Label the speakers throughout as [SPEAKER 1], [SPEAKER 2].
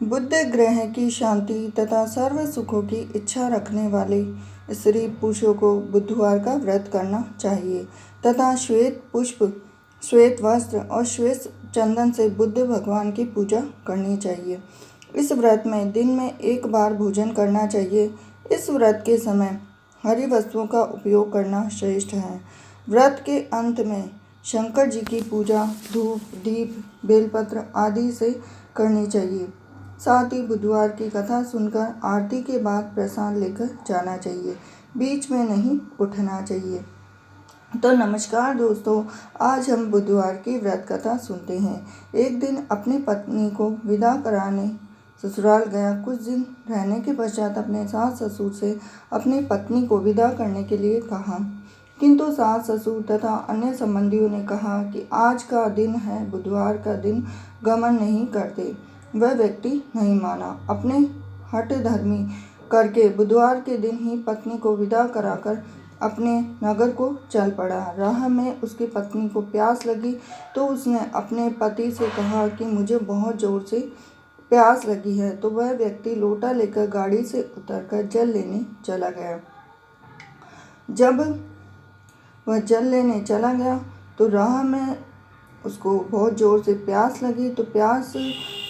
[SPEAKER 1] बुध ग्रह की शांति तथा सर्व सुखों की इच्छा रखने वाले स्त्री पुरुषों को बुधवार का व्रत करना चाहिए तथा श्वेत पुष्प, श्वेत वस्त्र और श्वेत चंदन से बुद्ध भगवान की पूजा करनी चाहिए। इस व्रत में दिन में एक बार भोजन करना चाहिए। इस व्रत के समय हरी वस्तुओं का उपयोग करना श्रेष्ठ है। व्रत के अंत में शंकर जी की पूजा धूप, दीप, बेलपत्र आदि से करनी चाहिए। साथ ही बुधवार की कथा सुनकर आरती के बाद प्रसाद लेकर जाना चाहिए। बीच में नहीं उठना चाहिए। तो नमस्कार दोस्तों, आज हम बुधवार की व्रत कथा सुनते हैं। एक दिन अपनी पत्नी को विदा कराने ससुराल गया। कुछ दिन रहने के पश्चात अपने सास ससुर से अपनी पत्नी को विदा करने के लिए कहा, किंतु सास ससुर तथा अन्य संबंधियों ने कहा कि आज का दिन है, बुधवार का दिन गमन नहीं करते। वह व्यक्ति नहीं माना। अपने हठ धर्मी करके बुधवार के दिन ही पत्नी को विदा कराकर अपने नगर को चल पड़ा। राह में उसकी पत्नी को प्यास लगी तो उसने अपने पति से कहा कि मुझे बहुत जोर से प्यास लगी है। तो वह व्यक्ति लोटा लेकर गाड़ी से उतरकर जल लेने चला गया। जब वह जल लेने चला गया तो राह में उसको बहुत जोर से प्यास लगी। तो प्यास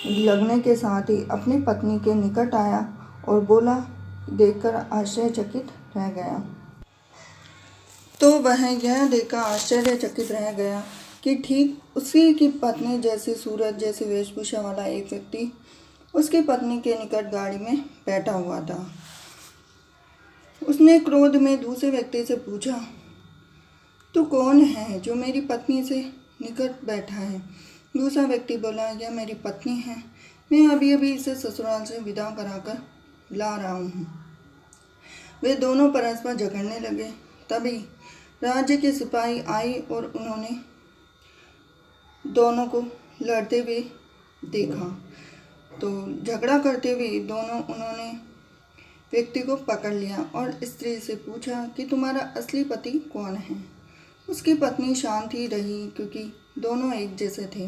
[SPEAKER 1] लगने के साथ ही अपनी पत्नी के निकट आया और बोला, देखकर आश्चर्यचकित रह गया। तो वह यह देखकर आश्चर्यचकित रह गया कि ठीक उसी की पत्नी जैसी सूरत, जैसी वेशभूषा वाला एक व्यक्ति उसकी पत्नी के निकट गाड़ी में बैठा हुआ था। उसने क्रोध में दूसरे व्यक्ति से पूछा, तू कौन है जो मेरी पत्नी से निकट बैठा है? दूसरा व्यक्ति बोला, यह मेरी पत्नी है, मैं अभी अभी इसे ससुराल से विदा कराकर ला रहा हूँ। वे दोनों परस्पर झगड़ने लगे। तभी राज्य के सिपाही आई और उन्होंने दोनों को लड़ते हुए देखा। तो झगड़ा करते हुए उन्होंने व्यक्ति को पकड़ लिया और स्त्री से पूछा कि तुम्हारा असली पति कौन है? उसकी पत्नी शांत ही रही, क्योंकि दोनों एक जैसे थे।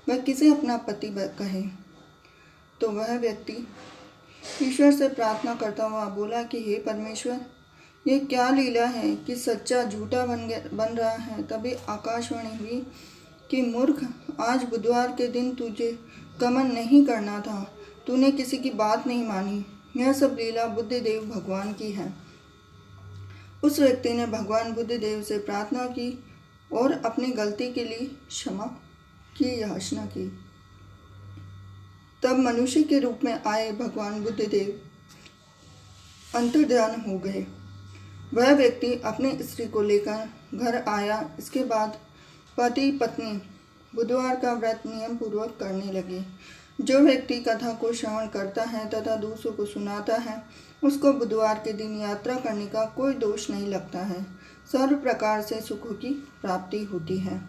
[SPEAKER 1] वह किसे अपना पति कहे? तो वह व्यक्ति ईश्वर से प्रार्थना करता हुआ बोला कि हे परमेश्वर, ये क्या लीला है कि सच्चा झूठा बन रहा है। तभी आकाशवाणी हुई कि मूर्ख, आज बुधवार के दिन तुझे गमन नहीं करना था, तूने किसी की बात नहीं मानी। यह सब लीला बुद्धदेव भगवान की है। उस व्यक्ति ने भगवान बुद्धदेव से प्रार्थना की और अपनी गलती के लिए क्षमा की याचना की। तब मनुष्य के रूप में आए भगवान बुद्धदेव अंतर्ध्यान हो गए। वह व्यक्ति अपनी स्त्री को लेकर घर आया। इसके बाद पति पत्नी बुधवार का व्रत नियम पूर्वक करने लगे। जो व्यक्ति कथा को श्रवण करता है तथा दूसरों को सुनाता है, उसको बुधवार के दिन यात्रा करने का कोई दोष नहीं लगता है। सर्व प्रकार से सुखों की प्राप्ति होती है।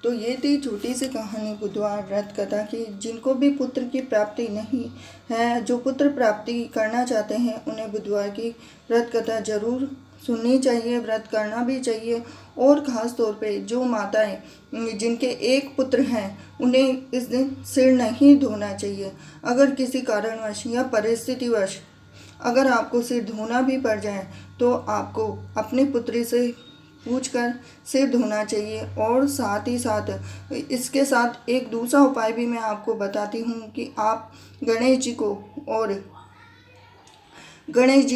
[SPEAKER 1] तो ये थी छोटी सी कहानी बुधवार व्रत कथा की। जिनको भी पुत्र की प्राप्ति नहीं है, जो पुत्र प्राप्ति करना चाहते हैं, उन्हें बुधवार की व्रत कथा जरूर सुननी चाहिए, व्रत करना भी चाहिए। और ख़ास तौर पे जो माताएं जिनके एक पुत्र हैं, उन्हें इस दिन सिर नहीं धोना चाहिए। अगर किसी कारणवश या परिस्थितिवश अगर आपको सिर धोना भी पड़ जाए तो आपको अपनी पुत्री से पूछकर सिर धोना चाहिए। और साथ ही साथ इसके साथ एक दूसरा उपाय भी मैं आपको बताती हूँ कि आप गणेश जी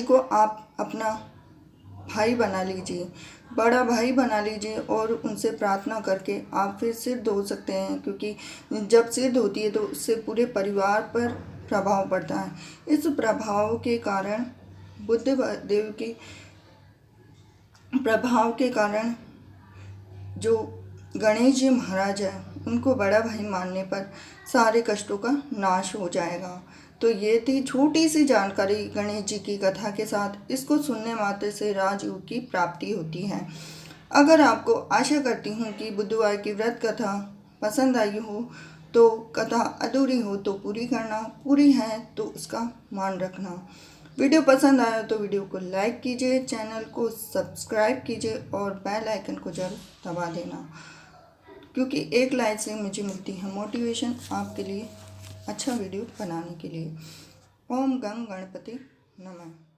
[SPEAKER 1] को आप अपना भाई बना लीजिए, बड़ा भाई बना लीजिए और उनसे प्रार्थना करके आप फिर सिर धो सकते हैं। क्योंकि जब सिर धोती है तो उससे पूरे परिवार पर प्रभाव पड़ता है। इस प्रभाव के कारण बुद्धदेव के प्रभाव के कारण जो गणेश जी महाराज है, उनको बड़ा भाई मानने पर सारे कष्टों का नाश हो जाएगा। तो ये थी छोटी सी जानकारी गणेश जी की कथा के साथ। इसको सुनने मात्र से राजयोग की प्राप्ति होती है। अगर आपको, आशा करती हूँ कि बुधवार की व्रत कथा पसंद आई हो, तो कथा अधूरी हो तो पूरी करना, पूरी है तो उसका मान रखना। वीडियो पसंद आया तो वीडियो को लाइक कीजिए, चैनल को सब्सक्राइब कीजिए और बेल आइकन को जरूर दबा देना, क्योंकि एक लाइक से मुझे मिलती है मोटिवेशन आपके लिए अच्छा वीडियो बनाने के लिए। ओम गंग गणपति नमः।